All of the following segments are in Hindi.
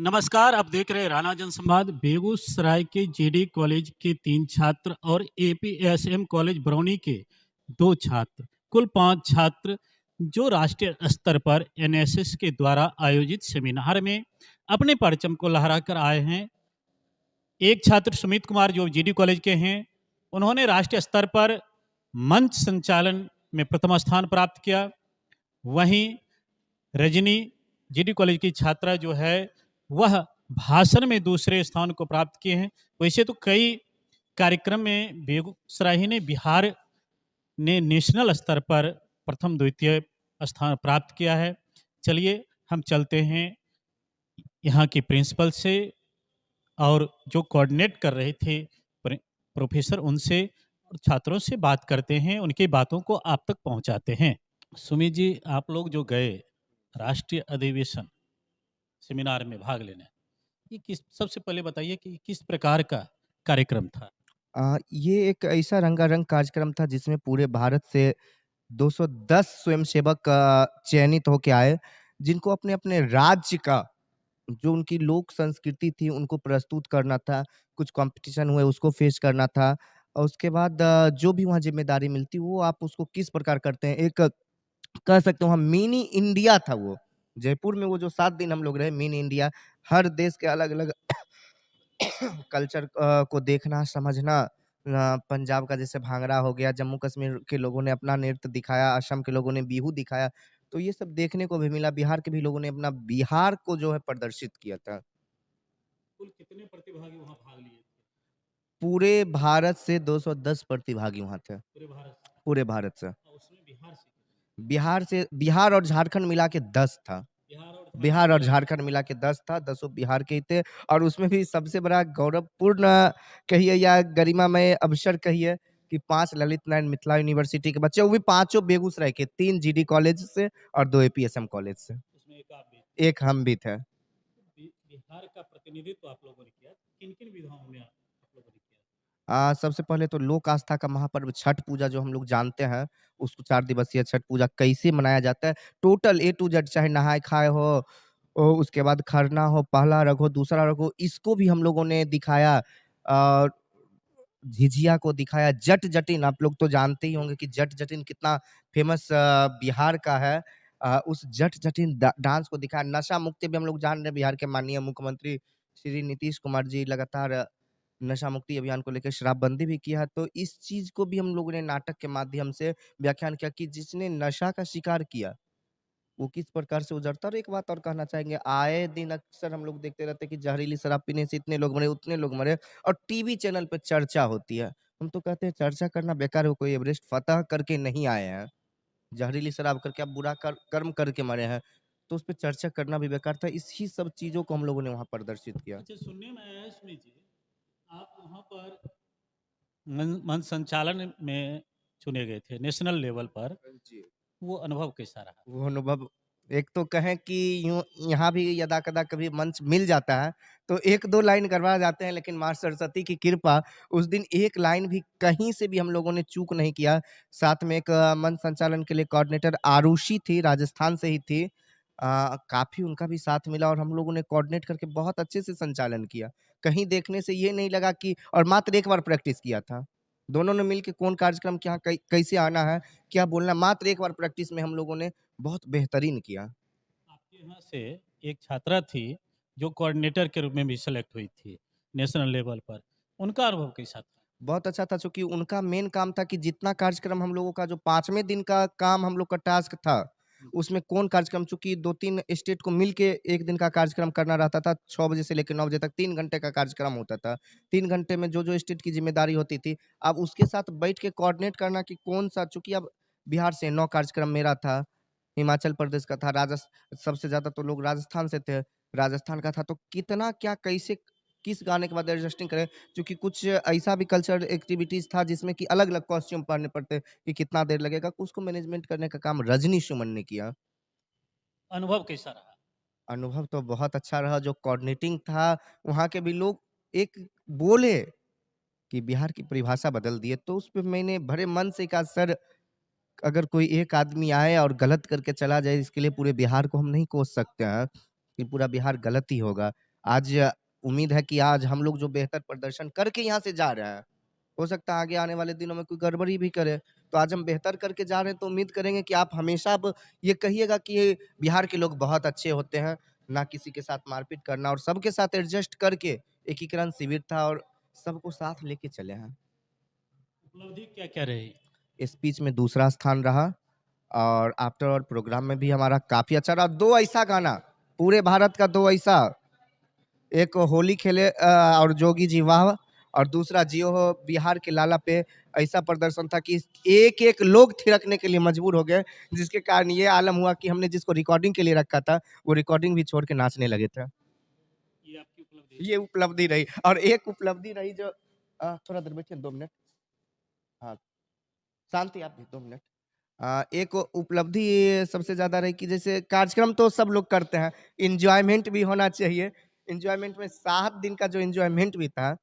नमस्कार, आप देख रहे हैं राना जनसंवाद। बेगूसराय के जेडी कॉलेज के 3 छात्र और एपीएसएम कॉलेज बरौनी के 2 छात्र, कुल 5 छात्र जो राष्ट्रीय स्तर पर एनएसएस के द्वारा आयोजित सेमिनार में अपने परचम को लहराकर आए हैं। एक छात्र सुमित कुमार जो जेडी कॉलेज के हैं, उन्होंने राष्ट्रीय स्तर पर मंच संचालन में प्रथम स्थान प्राप्त किया। वहीं रजनी जीडी कॉलेज की छात्रा जो है वह भाषण में दूसरे स्थान को प्राप्त किए हैं। वैसे तो कई कार्यक्रम में बेगूसराय ही ने बिहार ने नेशनल स्तर पर प्रथम द्वितीय स्थान प्राप्त किया है। चलिए हम चलते हैं यहाँ की प्रिंसिपल से और जो कोऑर्डिनेट कर रहे थे प्रोफेसर, उनसे और छात्रों से बात करते हैं, उनकी बातों को आप तक पहुंचाते हैं। सुमित जी, आप लोग जो गए राष्ट्रीय अधिवेशन सेमिनार में भाग लेने, ये किस, सबसे पहले बताइए कि किस प्रकार का कार्यक्रम था? ये एक ऐसा रंगारंग कार्यक्रम था जिसमें पूरे भारत से 210 स्वयंसेवक चयनित होके आए, जिनको अपने-अपने राज्य का जो उनकी लोक संस्कृति थी उनको प्रस्तुत करना था, कुछ कॉम्पिटिशन हुए उसको फेस करना था और उसके बाद जो भी वहाँ ज़िम्मेदारी मिलती वो आप उसको किस प्रकार करते हैं। एक कह सकते हो हम मिनी इंडिया था वो। जयपुर में वो जो 7 दिन हम लोग रहे मिनी इंडिया, हर देश के अलग-अलग कल्चर को देखना, समझना। पंजाब का जैसे भांगड़ा हो गया, जम्मू कश्मीर के लोगों ने अपना नृत्य दिखाया, असम के लोगों ने बिहू दिखाया, तो ये सब देखने को भी मिला। बिहार के भी लोगों ने अपना बिहार को जो है प्रदर्शित किया था। कुल कितने प्रतिभागी वहाँ भाग लिए थे? पूरे भारत से 210 प्रतिभागी वहाँ थे, पूरे भारत से? पूरे भारत से। और उसमें बिहार से कितने? बिहार और झारखंड मिला के 10 था। बिहार और झारखंड बिहार और मिला के? झारखंड मिला के 10 था, 10 बिहार के ही थे और उसमें भी सबसे बड़ा गौरवपूर्ण कहिए या गरिमामय अवसर कहिए कि 5 ललित नारायण मिथिला यूनिवर्सिटी के बच्चे, वो भी पाँचों बेगूसराय के, 3 जीडी कॉलेज से और 2 एपीएसएम कॉलेज से। उसमें एक आप भी थे। 1 हम भी थे। बिहार का प्रतिनिधित्व आप लोगों ने किया, किन किन विधाओं में आप लोगों ने किया? सबसे पहले तो लोक आस्था का महापर्व छठ पूजा जो हम लोग जानते हैं, उसको 4 दिवसीय छठ पूजा कैसे मनाया जाता है, टोटल ए टू जेड, चाहे नहाए-खाए हो, उसके बाद खरना हो, पहला अर्घ हो, दूसरा अर्घ हो, इसको भी हम लोगों ने दिखाया। और झिझिया को दिखाया, जट-जटिन आप लोग तो जानते ही होंगे कि जट-जटिन कितना फ़ेमस बिहार का है। उस जट-जटिन डांस को दिखाया, नशा मुक्ति भी हम लोग जान रहे हैं, बिहार के माननीय मुख्यमंत्री श्री नीतीश कुमार जी लगातार नशा मुक्ति अभियान को लेकर शराबबंदी भी किया है, तो इस चीज़ को भी हम लोगों ने नाटक के माध्यम से व्याख्यान किया कि जिसने नशा का शिकार किया, वो किस प्रकार से उजड़ता है। और एक बात और कहना चाहेंगे, आए दिन अक्सर हम लोग देखते रहते हैं कि जहरीली शराब पीने से इतने लोग मरे, उतने लोग मरे और टीवी चैनल पे चर्चा होती है। हम तो कहते हैं चर्चा करना बेकार है, कोई एवरेस्ट फतह करके नहीं आए हैं। जहरीली शराब करके आप बुरा कर्म करके मरे हैं, तो उस पे चर्चा करना भी बेकार था। इसी सब चीज़ों को हम लोगों ने वहाँ प्रदर्शित किया। अच्छा, सुनने में आया है सुमित जी, आप वहाँ पर मंच संचालन में चुने गए थे नेशनल लेवल पर। जी। वो अनुभव कैसा रहा? वो अनुभव, एक तो कहें कि यूँ यहाँ भी यदा-कदा कभी मंच मिल जाता है, तो 1-2 लाइन गड़बड़ा जाते हैं, लेकिन माँ सरस्वती की कृपा, उस दिन एक लाइन भी कहीं से भी हम लोगों ने चूक नहीं किया। साथ में एक मंच संचालन के लिए कोऑर्डिनेटर आरुषि थी, राजस्थान से ही थी। काफ़ी उनका भी साथ मिला और हम लोगों ने कोऑर्डिनेट करके बहुत अच्छे से संचालन किया। कहीं देखने से ये नहीं लगा कि, और मात्र 1 बार प्रैक्टिस किया था। दोनों ने मिल के कौन कार्यक्रम क्या कैसे आना है, क्या बोलना है, मात्र 1 बार प्रैक्टिस में हम लोगों ने बहुत बेहतरीन किया। आपके यहाँ से एक छात्रा थी जो कोऑर्डिनेटर के रूप में भी सेलेक्ट हुई थी नेशनल लेवल पर, उनका अनुभव कैसा था? बहुत अच्छा था, चूँकि उनका मेन काम था कि जितना कार्यक्रम हम लोगों का जो 5वें दिन का काम हम लोग का टास्क था, उसमें कौन कार्यक्रम, चूँकि 2-3 स्टेट को मिल के 1 दिन का कार्यक्रम करना रहता था, 6 बजे से लेके 9 बजे तक 3 घंटे का कार्यक्रम होता था। 3 घंटे में जो-जो स्टेट की ज़िम्मेदारी होती थी, अब उसके साथ बैठ के कोऑर्डिनेट करना कि कौन-सा, चूँकि अब बिहार से 9 कार्यक्रम मेरा था, हिमाचल प्रदेश का था, सबसे ज़्यादा तो लोग राजस्थान से थे, राजस्थान का था, तो कितना क्या कैसे किस गाने के बाद एडजस्टिंग करें, क्योंकि कुछ ऐसा भी कल्चरल एक्टिविटीज़ था जिसमें कि अलग-अलग कॉस्ट्यूम पहनने पड़ते कि कितना देर लगेगा, उसको मैनेजमेंट करने का काम रजनी सुमन ने किया। अनुभव कैसा रहा? अनुभव तो बहुत अच्छा रहा, जो कोऑर्डिनेटिंग था, वहाँ के भी लोग एक बोले कि बिहार की परिभाषा बदल दी है, तो उस पे मैंने बड़े मन से कहा, सर, अगर कोई एक आदमी आए और गलत करके चला जाए, इसके लिए पूरे बिहार को हम नहीं कोस सकते हैं, कि पूरा बिहार गलत ही होगा। आज उम्मीद है कि आज हम लोग जो बेहतर प्रदर्शन करके यहाँ से जा रहे हैं, हो सकता है आगे आने वाले दिनों में कोई गड़बड़ी भी करे। तो आज हम बेहतर करके जा रहे हैं तो उम्मीद करेंगे कि आप हमेशा अब ये कहिएगा कि बिहार के लोग बहुत अच्छे होते हैं, ना किसी के साथ मारपीट करना और सबके साथ एडजस्ट करके एकीकरण शिविर था और सबको साथ लेके चले हैं। उपलब्धि क्या-क्या रही? स्पीच में दूसरा स्थान रहा और आफ्टर ऑल प्रोग्राम में भी हमारा काफ़ी अच्छा रहा। 2 ऐसा गाना, पूरे भारत का 2 ऐसा, एक होली खेले और जोगी जी वाह और दूसरा जियो हो बिहार के लाला पे ऐसा प्रदर्शन था कि एक-एक लोग थिरकने के लिए मजबूर हो गए, जिसके कारण ये आलम हुआ कि हमने जिसको रिकॉर्डिंग के लिए रखा था, वो रिकॉर्डिंग भी छोड़ के नाचने लगे थे। ये आपकी उपलब्धि ये उपलब्धि रही और एक उपलब्धि रही जो थोड़ा देर बैठिए 2 मिनट। हाँ, शांति आप भी 2 मिनट। एक उपलब्धि सबसे ज़्यादा रही कि जैसे कार्यक्रम तो सब लोग करते हैं, एन्जॉयमेंट भी होना चाहिए। एन्जॉयमेंट में 7 दिन का जो एन्जॉयमेंट भी था,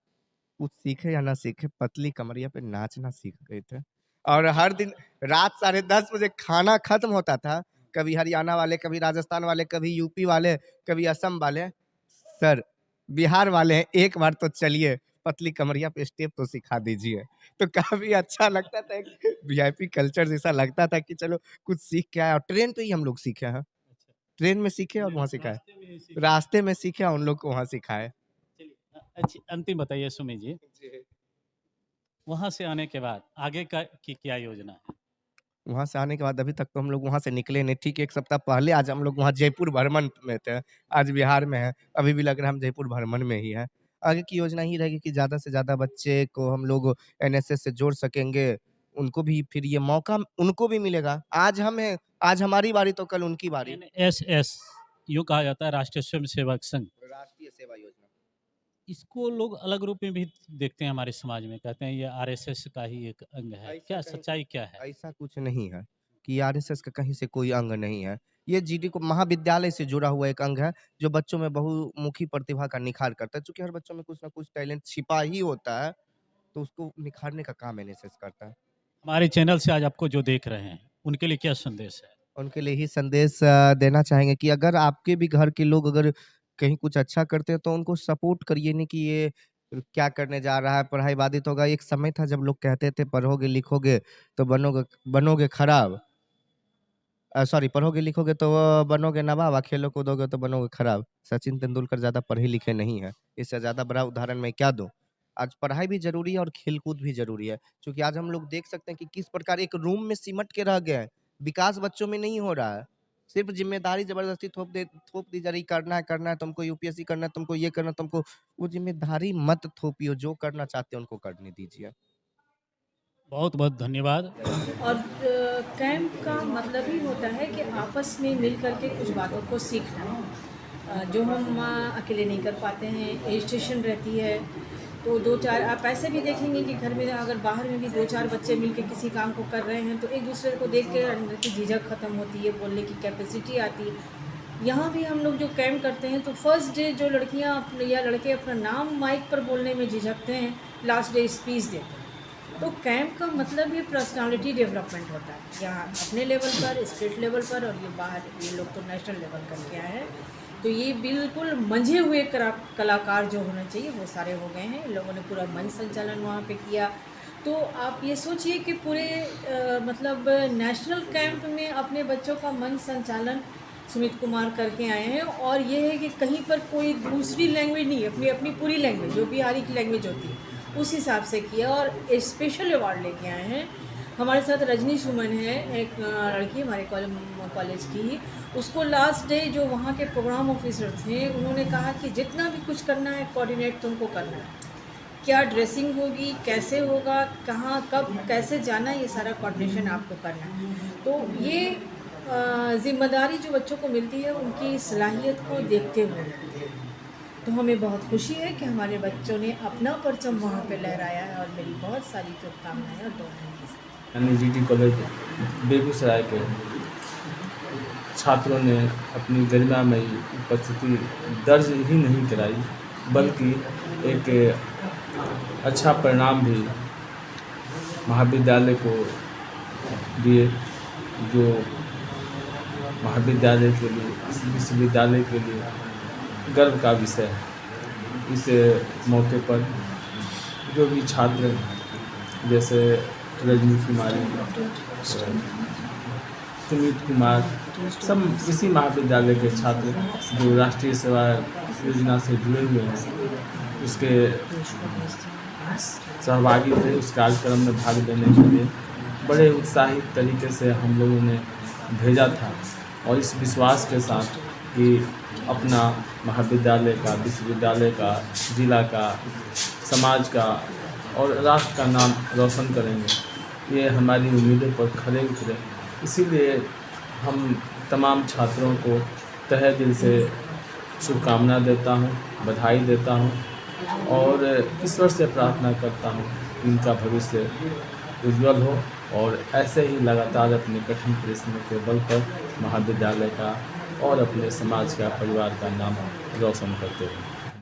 कुछ सीखे या ना सीखे, पतली कमरिया पे नाचना सीख गए थे। और हर दिन रात 10:30 बजे खाना खत्म होता था, कभी हरियाणा वाले, कभी राजस्थान वाले, कभी यूपी वाले, कभी असम वाले, सर बिहार वाले हैं, एक बार तो चलिए पतली कमरिया पे स्टेप तो सिखा दीजिए। तो काफ़ी अच्छा लगता था, एक वीआईपी कल्चर जैसा लगता था कि चलो कुछ सीख के आए और ट्रेन पे ही हम लोग सीखे हैं। अच्छा, ट्रेन में सीखे और वहाँ सिखाए। रास्ते में ही सीखे। रास्ते में सीखे और उन लोग को वहाँ सिखाए। चलिए अच्छी अंतिम बताइए सुमित जी, जी। वहाँ से आने के बाद आगे का की क्या योजना है? वहाँ से आने के बाद अभी तक तो हम लोग वहाँ से निकले नहीं, ठीक 1 सप्ताह पहले आज हम लोग वहाँ जयपुर भ्रमण में थे, आज बिहार में हैं, अभी भी लग रहा है हम जयपुर भ्रमण में ही हैं। आगे की योजना यही रहेगी कि ज़्यादा से ज़्यादा बच्चे को हम लोग एनएसएस से जोड़ सकेंगे, उनको भी फिर ये मौका उनको भी मिलेगा। आज हम हैं, आज हमारी बारी तो कल उनकी बारी। एनएसएस यूँ कहा जाता है राष्ट्रीय स्वयंसेवक संघ। राष्ट्रीय सेवा योजना। इसको लोग अलग रूप में भी देखते हैं हमारे समाज में, कहते हैं ये आरएसएस का ही एक अंग है। ऐसा क्या कहीं सच्चाई क्या है? ऐसा कुछ नहीं है कि आरएसएस का कहीं से कोई अंग नहीं है। ये जीडी को महाविद्यालय से जुड़ा हुआ एक अंग है, जो बच्चों में बहुमुखी प्रतिभा का निखार करता है। चूँकि हर बच्चों में कुछ न कुछ टैलेंट छिपा ही होता है, तो उसको निखारने का काम एनएसएस करता है। हमारे चैनल से आज आपको जो देख रहे हैं, उनके लिए क्या संदेश है? उनके लिए ही संदेश देना चाहेंगे कि अगर आपके भी घर के लोग अगर कहीं कुछ अच्छा करते हैं, तो उनको सपोर्ट करिए, नहीं कि ये क्या करने जा रहा है, पढ़ाई बाधित होगा। एक समय था जब लोग कहते थे पढ़ोगे लिखोगे तो बनोगे बनोगे खराब। सॉरी, पढ़ोगे लिखोगे तो बनोगे नवाब और खेलो कूदोगे तो बनोगे खराब। सचिन तेंदुलकर ज़्यादा पढ़े लिखे नहीं हैं, इससे ज़्यादा बड़ा उदाहरण मैं क्या दूँ? आज पढ़ाई भी ज़रूरी है और खेल-कूद भी ज़रूरी है, क्योंकि आज हम लोग देख सकते हैं कि किस प्रकार एक रूम में सिमट के रह गए हैं। विकास बच्चों में नहीं हो रहा है, सिर्फ़ ज़िम्मेदारी ज़बरदस्ती थोप दी जा रही, करना है, तुमको यूपीएससी करना है, तुमको ये करना है, तुमको वो ज़िम्मेदारी मत थोपियो, जो करना चाहते हैं उनको करने दीजिए। बहुत-बहुत धन्यवाद। और कैंप का मतलब ही होता है कि आपस में मिल कर के कुछ बातों को सीखना। जो हम अकेले नहीं कर पाते हैं, एजुकेशन रहती है तो 2-4 आप ऐसे भी देखेंगे कि घर में अगर बाहर में भी 2-4 बच्चे मिलके किसी काम को कर रहे हैं तो एक दूसरे को देख के अंदर की झिझक ख़त्म होती है, बोलने की कैपेसिटी आती है। यहाँ भी हम लोग जो कैंप करते हैं तो फर्स्ट डे जो लड़कियाँ या लड़के अपना नाम माइक पर बोलने में झिझकते हैं, लास्ट डे स्पीच देते हैं। तो कैंप का मतलब ये पर्सनालिटी डेवलपमेंट होता है, यहाँ अपने लेवल पर, स्टेट लेवल पर, और ये बाहर ये लोग तो नेशनल लेवल करके आए हैं। तो ये बिल्कुल मंझे हुए कलाकार जो होने चाहिए वो सारे हो गए हैं। इन लोगों ने पूरा मंच संचालन वहाँ पे किया। तो आप ये सोचिए कि पूरे मतलब नेशनल कैंप में अपने बच्चों का मंच संचालन सुमित कुमार करके आए हैं। और ये है कि कहीं पर कोई दूसरी लैंग्वेज नहीं, अपनी अपनी पूरी लैंग्वेज जो बिहारी की लैंग्वेज होती है उस हिसाब से किया और स्पेशल अवार्ड लेके आए हैं। हमारे साथ रजनी सुमन है, एक लड़की हमारे कॉलेज की। उसको लास्ट डे जो वहाँ के प्रोग्राम ऑफिसर थे उन्होंने कहा कि जितना भी कुछ करना है कोऑर्डिनेट तुमको करना है, क्या ड्रेसिंग होगी, कैसे होगा, कहाँ कब कैसे जाना है, ये सारा कोऑर्डिनेशन आपको करना है। तो ये जिम्मेदारी जो बच्चों को मिलती है उनकी सलाहियत को देखते हुए मिलती है। तो हमें बहुत खुशी है कि हमारे बच्चों ने अपना परचम वहाँ पे लहराया है और मेरी बहुत सारी शुभकामनाएं और दुआएं के साथ। एनजीटी कॉलेज बेगूसराय के छात्रों ने अपनी गरिमामयी उपस्थिति दर्ज ही नहीं कराई, बल्कि एक अच्छा परिणाम भी महाविद्यालय को दिए, जो महाविद्यालय के लिए, इस विश्वविद्यालय के लिए गर्व का विषय है। इस मौके पर जो भी छात्र जैसे रजनी कुमारी, सुमित कुमार, सब इसी महाविद्यालय के छात्र जो राष्ट्रीय सेवा योजना से जुड़े हुए हैं, उसके सहभागी थे उस कार्यक्रम में भाग लेने के लिए। बड़े उत्साहित तरीके से हम लोगों ने भेजा था और इस विश्वास के साथ कि अपना महाविद्यालय का, विश्वविद्यालय का, जिला का, समाज का और राष्ट्र का नाम रोशन करेंगे। ये हमारी उम्मीदों पर खरे उतरे। इसीलिए हम तमाम छात्रों को तहे दिल से शुभकामना देता हूँ, बधाई देता हूँ और ईश्वर से प्रार्थना करता हूँ कि इनका भविष्य उज्जवल हो और ऐसे ही लगातार अपने कठिन परिश्रम के बल पर महाविद्यालय का और अपने समाज का, परिवार का नाम रोशन करते रहें।